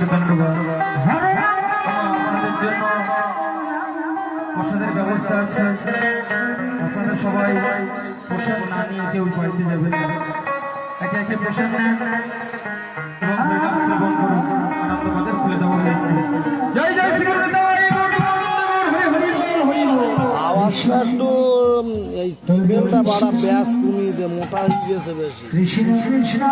অসংখ্য ধন্যবাদ। আমাদের জন্য প্রসাদের ব্যবস্থা আছে, আপনারা সবাই প্রসাদ না নিয়ে কেউ বাড়িতে যাবেন না, একে একে প্রসাদ নেন এবং হরিনাম শ্রবণ করুন। আনন্দ বাজার খুলে দেওয়া হয়েছে। জয় জয় শ্রী আওয়াজটা একটু এই টিউবওয়েলটা বাড়া ব্যাস কমিয়ে দে, মোটা হয়ে গেছে বেশি। Krishna Krishna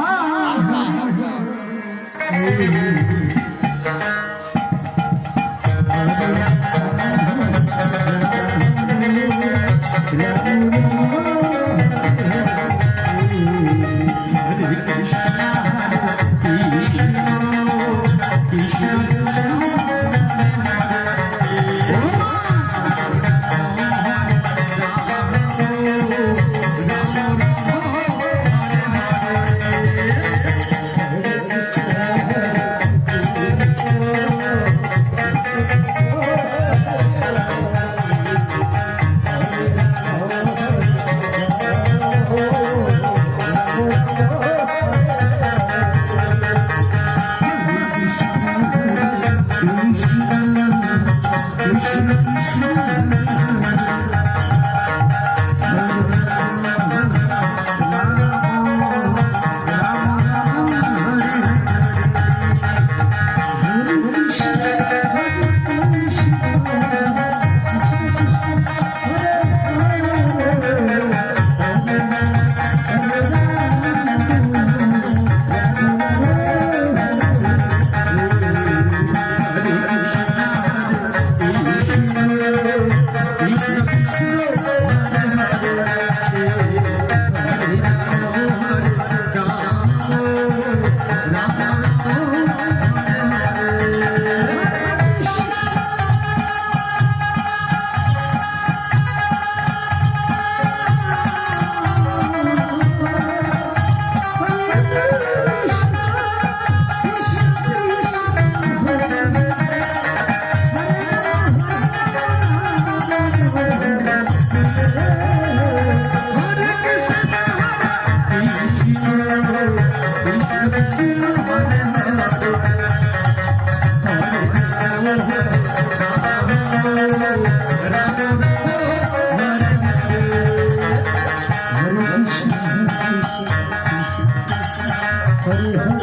Hare Hare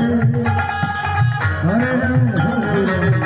Hare Ram Hare